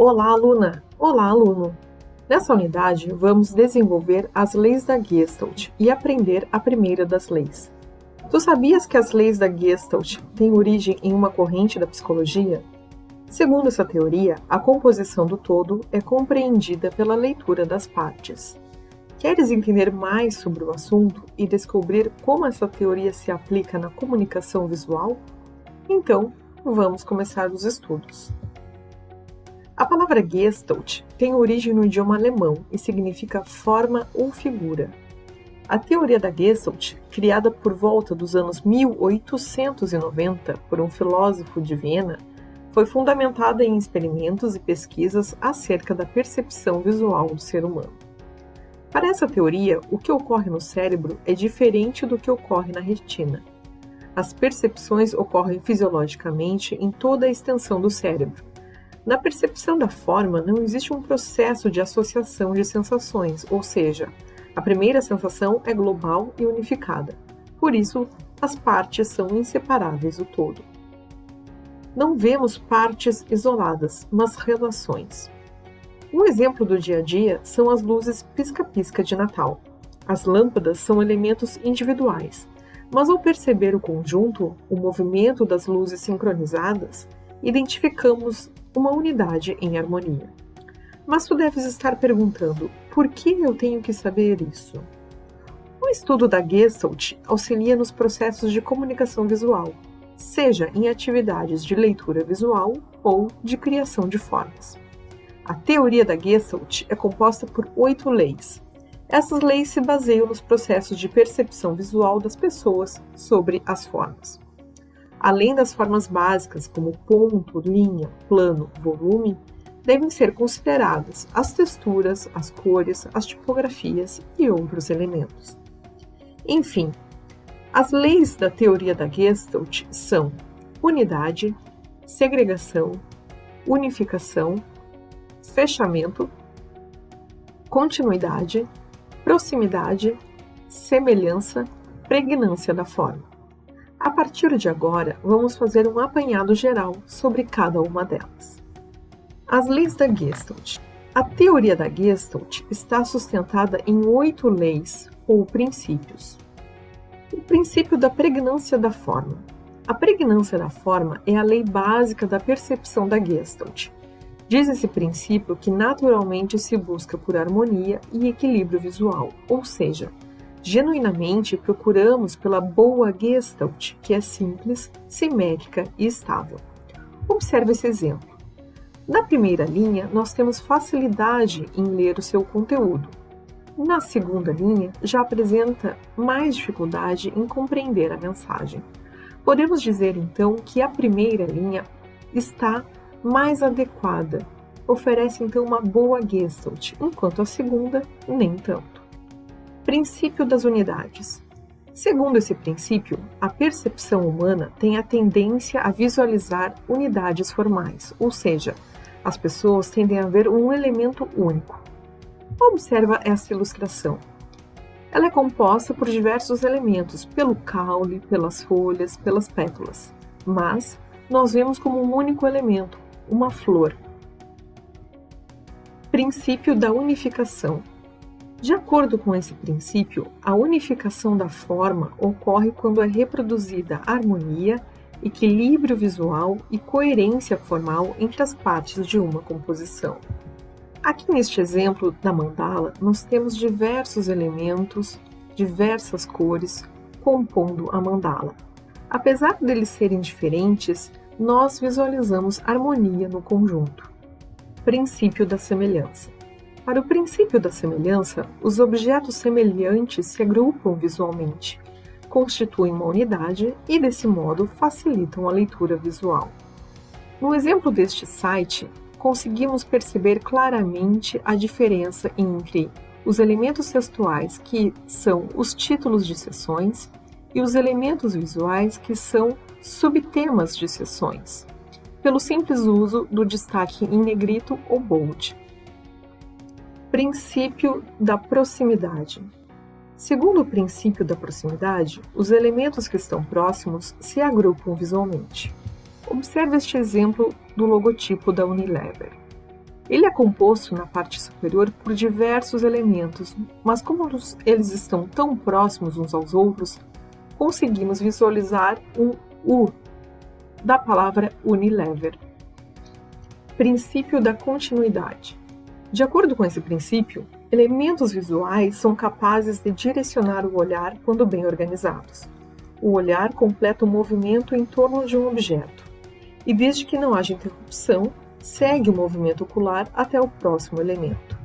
Olá, aluna! Olá, aluno! Nessa unidade, vamos desenvolver as leis da Gestalt e aprender a primeira das leis. Tu sabias que as leis da Gestalt têm origem em uma corrente da psicologia? Segundo essa teoria, a composição do todo é compreendida pela leitura das partes. Queres entender mais sobre o assunto e descobrir como essa teoria se aplica na comunicação visual? Então, vamos começar os estudos. A palavra Gestalt tem origem no idioma alemão e significa forma ou figura. A teoria da Gestalt, criada por volta dos anos 1890 por um filósofo de Viena, foi fundamentada em experimentos e pesquisas acerca da percepção visual do ser humano. Para essa teoria, o que ocorre no cérebro é diferente do que ocorre na retina. As percepções ocorrem fisiologicamente em toda a extensão do cérebro. Na percepção da forma, não existe um processo de associação de sensações, ou seja, a primeira sensação é global e unificada. Por isso, as partes são inseparáveis do todo. Não vemos partes isoladas, mas relações. Um exemplo do dia a dia são as luzes pisca-pisca de Natal. As lâmpadas são elementos individuais, mas ao perceber o conjunto, o movimento das luzes sincronizadas, identificamos uma unidade em harmonia. Mas tu deves estar perguntando, por que eu tenho que saber isso? O estudo da Gestalt auxilia nos processos de comunicação visual, seja em atividades de leitura visual ou de criação de formas. A teoria da Gestalt é composta por 8 leis. Essas leis se baseiam nos processos de percepção visual das pessoas sobre as formas. Além das formas básicas, como ponto, linha, plano, volume, devem ser consideradas as texturas, as cores, as tipografias e outros elementos. Enfim, as leis da teoria da Gestalt são unidade, segregação, unificação, fechamento, continuidade, proximidade, semelhança, pregnância da forma. A partir de agora, vamos fazer um apanhado geral sobre cada uma delas. As leis da Gestalt. A teoria da Gestalt está sustentada em 8 leis ou princípios. O princípio da pregnância da forma. A pregnância da forma é a lei básica da percepção da Gestalt. Diz esse princípio que naturalmente se busca por harmonia e equilíbrio visual, ou seja, genuinamente procuramos pela boa Gestalt, que é simples, simétrica e estável. Observe esse exemplo. Na primeira linha, nós temos facilidade em ler o seu conteúdo. Na segunda linha, já apresenta mais dificuldade em compreender a mensagem. Podemos dizer, então, que a primeira linha está mais adequada, oferece, então, uma boa Gestalt, enquanto a segunda, nem tanto. Princípio das unidades. Segundo esse princípio, a percepção humana tem a tendência a visualizar unidades formais, ou seja, as pessoas tendem a ver um elemento único. Observa essa ilustração. Ela é composta por diversos elementos, pelo caule, pelas folhas, pelas pétalas, mas nós vemos como um único elemento, uma flor. Princípio da unificação. De acordo com esse princípio, a unificação da forma ocorre quando é reproduzida harmonia, equilíbrio visual e coerência formal entre as partes de uma composição. Aqui neste exemplo da mandala, nós temos diversos elementos, diversas cores, compondo a mandala. Apesar deles serem diferentes, nós visualizamos harmonia no conjunto. Princípio da semelhança. Para o princípio da semelhança, os objetos semelhantes se agrupam visualmente, constituem uma unidade e, desse modo, facilitam a leitura visual. No exemplo deste site, conseguimos perceber claramente a diferença entre os elementos textuais, que são os títulos de seções, e os elementos visuais, que são subtemas de seções, pelo simples uso do destaque em negrito ou bold. Princípio da proximidade. Segundo o princípio da proximidade, os elementos que estão próximos se agrupam visualmente. Observe este exemplo do logotipo da Unilever. Ele é composto na parte superior por diversos elementos, mas como eles estão tão próximos uns aos outros, conseguimos visualizar um U da palavra Unilever. Princípio da continuidade. De acordo com esse princípio, elementos visuais são capazes de direcionar o olhar quando bem organizados. O olhar completa o movimento em torno de um objeto, e desde que não haja interrupção, segue o movimento ocular até o próximo elemento.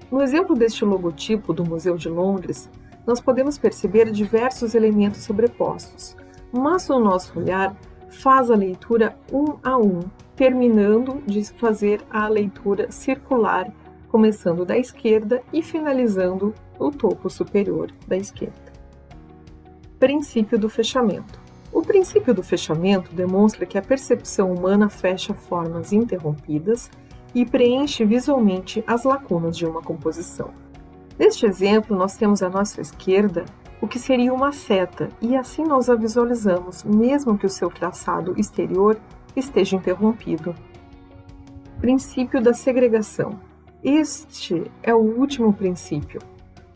No exemplo deste logotipo do Museu de Londres, nós podemos perceber diversos elementos sobrepostos, mas o nosso olhar faz a leitura um a um, terminando de fazer a leitura circular, começando da esquerda e finalizando no topo superior da esquerda. Princípio do fechamento. O princípio do fechamento demonstra que a percepção humana fecha formas interrompidas e preenche visualmente as lacunas de uma composição. Neste exemplo, nós temos à nossa esquerda o que seria uma seta, e assim nós a visualizamos, mesmo que o seu traçado exterior esteja interrompido. Princípio da segregação. Este é o último princípio.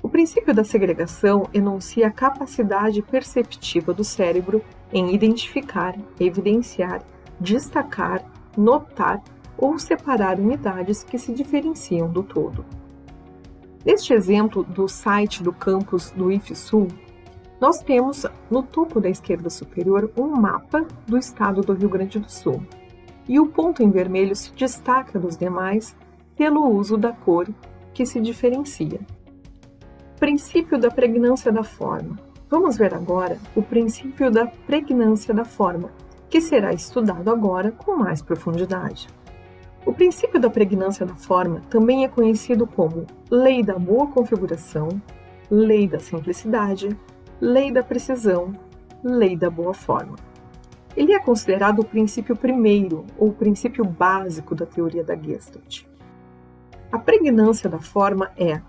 O princípio da segregação enuncia a capacidade perceptiva do cérebro em identificar, evidenciar, destacar, notar ou separar unidades que se diferenciam do todo. Neste exemplo do site do campus do IFSU, nós temos no topo da esquerda superior um mapa do estado do Rio Grande do Sul, e o ponto em vermelho se destaca dos demais pelo uso da cor que se diferencia. Princípio da pregnância da forma. Vamos ver agora o princípio da pregnância da forma, que será estudado agora com mais profundidade. O princípio da pregnância da forma também é conhecido como lei da boa configuração, lei da simplicidade, lei da precisão, lei da boa forma. Ele é considerado o princípio primeiro ou o princípio básico da teoria da Gestalt. A pregnância da forma é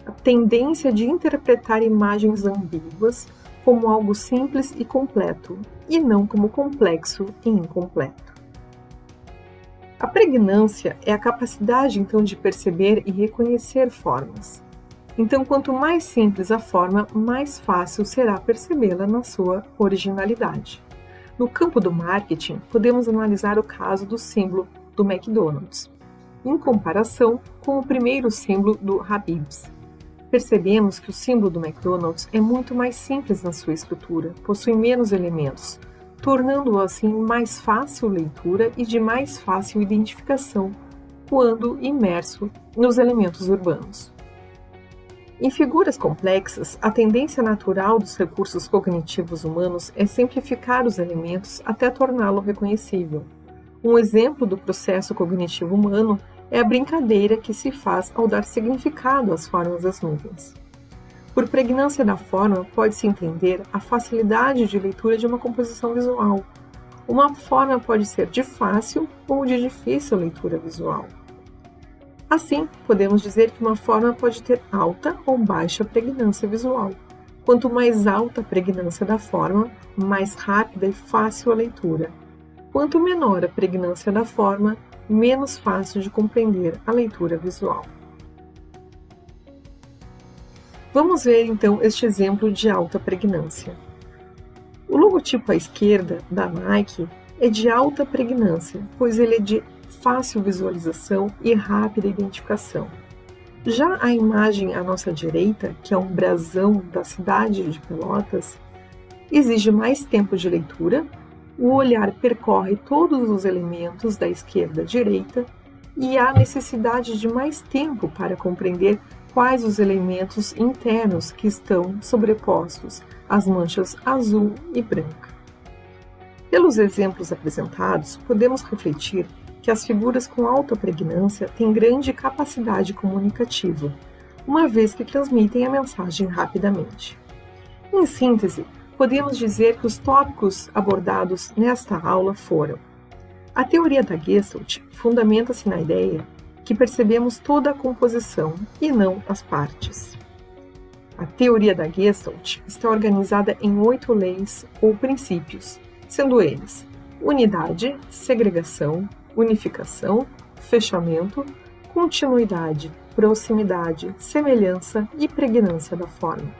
a tendência de interpretar imagens ambíguas como algo simples e completo, e não como complexo e incompleto. A pregnância é a capacidade, então, de perceber e reconhecer formas. Então, quanto mais simples a forma, mais fácil será percebê-la na sua originalidade. No campo do marketing, podemos analisar o caso do símbolo do McDonald's, em comparação com o primeiro símbolo do Habib's. Percebemos que o símbolo do McDonald's é muito mais simples na sua estrutura, possui menos elementos, tornando-o assim mais fácil leitura e de mais fácil identificação quando imerso nos elementos urbanos. Em figuras complexas, a tendência natural dos recursos cognitivos humanos é simplificar os elementos até torná-lo reconhecível. Um exemplo do processo cognitivo humano é a brincadeira que se faz ao dar significado às formas das nuvens. Por pregnância da forma, pode-se entender a facilidade de leitura de uma composição visual. Uma forma pode ser de fácil ou de difícil leitura visual. Assim, podemos dizer que uma forma pode ter alta ou baixa pregnância visual. Quanto mais alta a pregnância da forma, mais rápida e fácil a leitura. Quanto menor a pregnância da forma, menos fácil de compreender a leitura visual. Vamos ver então este exemplo de alta pregnância. O logotipo à esquerda da Nike é de alta pregnância, pois ele é de fácil visualização e rápida identificação. Já a imagem à nossa direita, que é um brasão da cidade de Pelotas, exige mais tempo de leitura. O olhar percorre todos os elementos da esquerda à direita e há necessidade de mais tempo para compreender quais os elementos internos que estão sobrepostos às manchas azul e branca. Pelos exemplos apresentados, podemos refletir que as figuras com alta pregnância têm grande capacidade comunicativa, uma vez que transmitem a mensagem rapidamente. Em síntese, podemos dizer que os tópicos abordados nesta aula foram: a teoria da Gestalt fundamenta-se na ideia que percebemos toda a composição e não as partes. A teoria da Gestalt está organizada em 8 leis ou princípios, sendo eles unidade, segregação, unificação, fechamento, continuidade, proximidade, semelhança e pregnância da forma.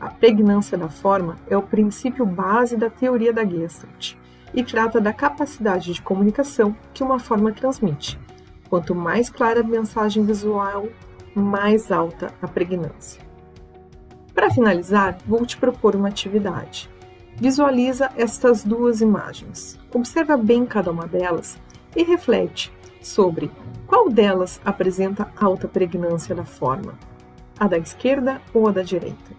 A pregnância da forma é o princípio base da teoria da Gestalt e trata da capacidade de comunicação que uma forma transmite. Quanto mais clara a mensagem visual, mais alta a pregnância. Para finalizar, vou te propor uma atividade. Visualiza estas duas imagens. Observa bem cada uma delas e reflete sobre qual delas apresenta alta pregnância da forma, a da esquerda ou a da direita.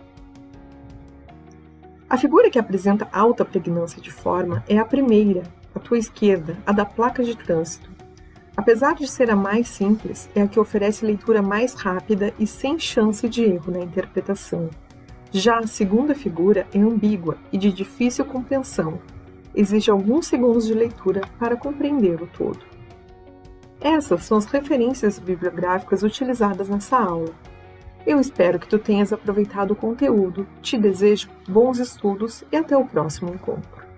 A figura que apresenta alta pregnância de forma é a primeira, à tua esquerda, a da placa de trânsito. Apesar de ser a mais simples, é a que oferece leitura mais rápida e sem chance de erro na interpretação. Já a segunda figura é ambígua e de difícil compreensão. Exige alguns segundos de leitura para compreender o todo. Essas são as referências bibliográficas utilizadas nessa aula. Eu espero que tu tenhas aproveitado o conteúdo, te desejo bons estudos e até o próximo encontro.